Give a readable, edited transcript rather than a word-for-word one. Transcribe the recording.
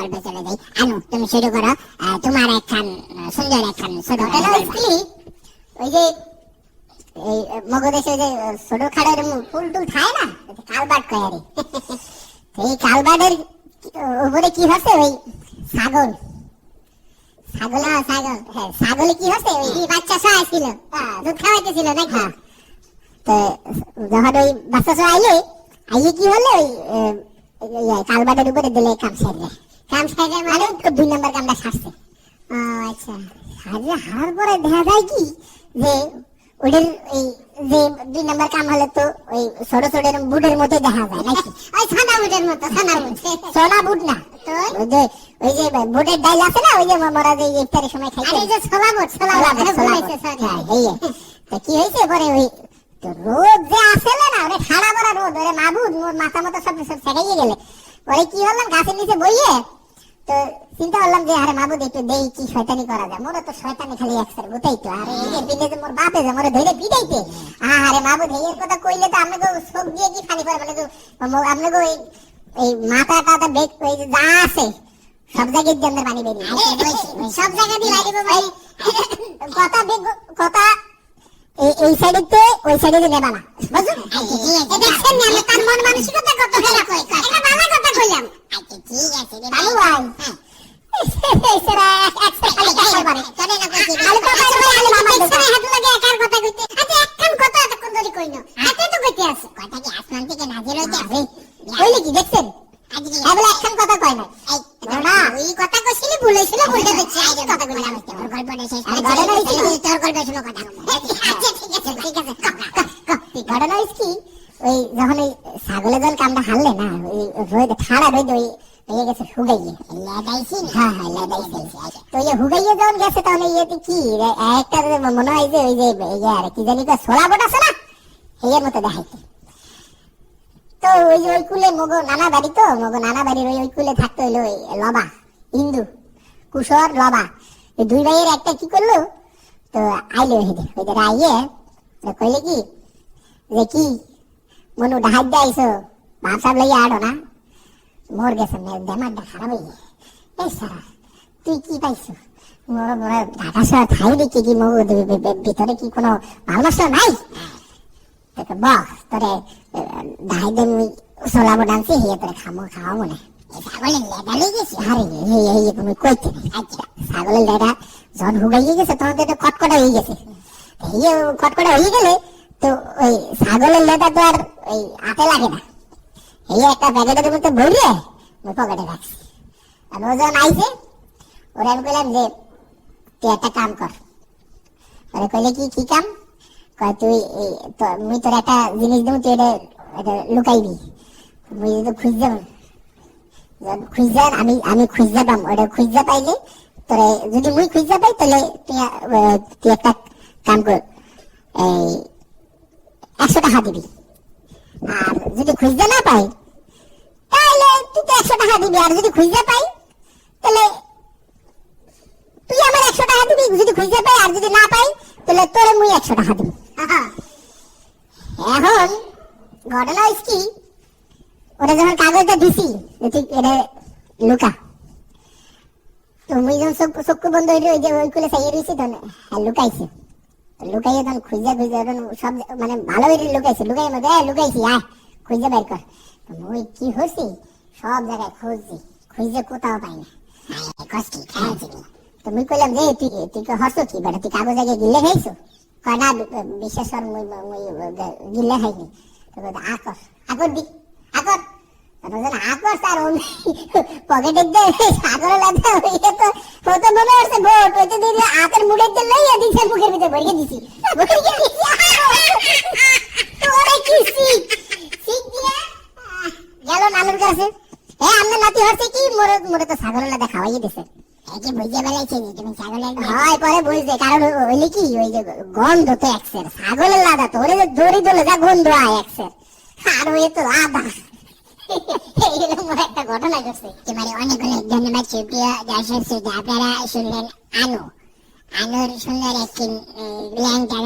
গল্পে চলে যাই। আনু তুমি শুরু করো, তোমার একখান সুন্দর একখান ছোট ওই যে এই মগদেশে যে ছোট খাড়ের ফুল টুল খায় না, কালবাট কয় আরে এই কালবাটের উপরে কি হচ্ছে ওই ছাগল ছাগল ছাগল হ্যাঁ ছাগলে কি হচ্ছে ওই বাচ্চা ছিল দুধ খাওয়াইতেছিল নাকি। তো যখন ওই বাচ্চা আইলে কি হলো ওই কালবাটের উপরে দিলে কাম সাইডে মানে 2 নম্বর কামটা সারছে। আচ্ছা হারার পরে দেখা যায় কি যে ওদের এই যে 2 নম্বর কাম হলে তো ওই ছোট ছোট বুটের মতো দেখা যায় নাকি, ওই ছানা বুটের মতো, ছানা বুট সোনা বুট না তো ওই যে বুটের ডাল আছে না, ওই যে আমরা যে ইফতারের সময় খাই, আরে যে ছোলা বুট তো কি হয়েছে পরে ওই রোদ যে আসলে না ওরে ঠাড়া পড়া রোদ, ওরে মাবুদ মোর মাথা মতো সব শেখাইয়ে গেলে পরে কি হলাম গাছের নিচে বইয়ে তো চিন্তা করলাম যে আরে মাবুদ একটু দেই কি শয়তানি করা যায়, মোর তো শয়তানি খালি একসার গোটাই তো আরে এই যে বিলে যে মোর বাপে যে মোরে ধরে পিটাইতে, আরে মাবুদ এর কথা কইলে তো আপনাকে চোখ দিয়ে কি ফানি করে মানে তো আপনাকে এই মাথাটা বেক ওই যে যা আছে সব জায়গায় দিয়ে আমরা পানি বেরিয়ে সব জায়গা দিয়ে লাগবে ভাই কথা কথা এই সাইডে ওই সাইডে নেবা না বুঝছো। দেখছেন না আমরা তার মন মানসিকতা কত খারাপ হয়, এটা ভালো কথা কইলাম। আচ্ছা ঠিক আছে রে ভালো ভাই এই সেরা খালি কথা পারে চলে না কইছি ভালো কথা ভাই আলে মামা দেখছেন হাত লাগে একার কথা কইতে, আচ্ছা একখান কথা তখন ধরে কইনো এত তো কইতে আছে কথা কি আসমান থেকে নাজিল হইতে আছে কইলে কি দেখছেন আজকে এবলা একখান কথা কয় না না ওই কথা কইছিলি ভুলেছিল বলতে দেখছি আইরে কথা কইলাম তোর গল্পটা শেষ করে তোর গল্প শুনো কথা। আচ্ছা ঠিক আছে ঘটনা কি ওই যখন ওই ছাগলের দল কামটা হারলে না ওই রোদ ঠাড়া রোদ ওই হয়ে গেছে হুগাইয়ে লাগাইছি হ্যাঁ লাগাইছি তো এই হুগাইয়ে যখন গেছে তাহলে ইয়েতে কি একটা মনে হয় যে ওই যে আর কি জানি ছোলা বট আছে না এর মতো দেখাইতে। তো ওই যে ওই কুলে মগো নানা বাড়ি তো মগো নানা বাড়ির ওই কুলে থাকতো হইলো ওই লবা হিন্দু কুশর লবা এই 2 ভাইয়ের একটা কি করলো তো আইলো ওইদের আইয়ে কইলে কি যে কি মনু ঢাক দেয়ছো ভাবসাব লইয়া আড়ো না মোর গেছে দেমারটা খারাপ হইয়ে এই সারা তুই কি পাইছো মোর মোর ঢাকা শহর থাই দেখি কি মগো ভিতরে কি কোনো ভালো নাই তোকে বস তোরে ঢাই দেন সোলা বডানছি হিয়ে তোরে খাওয়া মনে ছাগলের লেদা লেগে গেছে আরে এই তুমি কইতে আচ্ছা ছাগলের লেদা যখন হুগাইয়ে গেছে তখন তো কটকটা হয়ে গেছে এই কটকটা হয়ে গেলে তো ওই ছাগলের লেদা তো আর ওই হাতে লাগে না, এই একটা প্যাকেটের মধ্যে ভরিয়ে ওই পকেটে রাখছি। আর ও যখন আইছে ওরা আমি কইলাম যে তুই একটা কাম কর, ওরা কইলে কি কাম কয় তুই মুই তোর একটা জিনিস দেবো তুই এটা লুকাইবি মুই যদি খুঁজে আমি খুঁজে পাম ওটা খুঁজে পাইলে তোরে যদি মুই খুঁজে পাই তাহলে তুই একটা কাম কর এই 100 টাকা দিবি, আর যদি খুঁজে না পাই তাহলে তুই তো 100 টাকা দিবি, আর যদি খুঁজে পাই তাহলে তুই আমার 100 টাকা দিবি যদি খুঁজে পাই, আর যদি না পাই তাহলে তোরে মুই 100 টাকা দিবি। এখন ঘটনা কি ওটা যখন কাগজটা দিছি এটা লুকা তুমি যখন চক্ষু বন্ধ হইলে ওই যে ওই কুলে চাইয়ে রয়েছি তখন লুকাইছে লুকাইয়ে তখন খুঁজে সব মানে ভালো হইলে লুকাইছে লুকাইছি খুঁজে বের কর ওই কি হয়েছি সব জায়গায় খুঁজে কোথাও পাই না তুমি কইলাম যে তুই হস কি বেটা তুই কাগজ আগে গিলে খাইছো কয় না বিশেষ গিলে খাইনি আকর দি আকর আকর তার পকেটের সাগরে লাগা হইয়া তো কত মনে হচ্ছে ভোট ওইতে দিয়ে আতের মুড়ের দিয়ে লইয়া দিছে মুখের ভিতরে ভরিয়ে দিছি তোরে কি শিখ দিয়া গেল নানুর কাছে আপনার নাতি হচ্ছে কি মোরে তো ছাগলের লাদা খাওয়াই দিছে একে বুঝে বেলাইছে তুমি ছাগলের হয় পরে বুঝছে কারণ হইলে কি ওই যে গন্ধ তো একসের ছাগলের লাদা তো ওরে দড়ি দলে যা গন্ধ আয় একসের আর ওই তো আদা এরকম একটা ঘটনা ঘটছে। এবারে অনেক অনেক ধন্যবাদ সুপ্রিয় দর্শক শ্রোতা, আপনারা শুনলেন আনুর সুন্দর একটি ল্যাংটা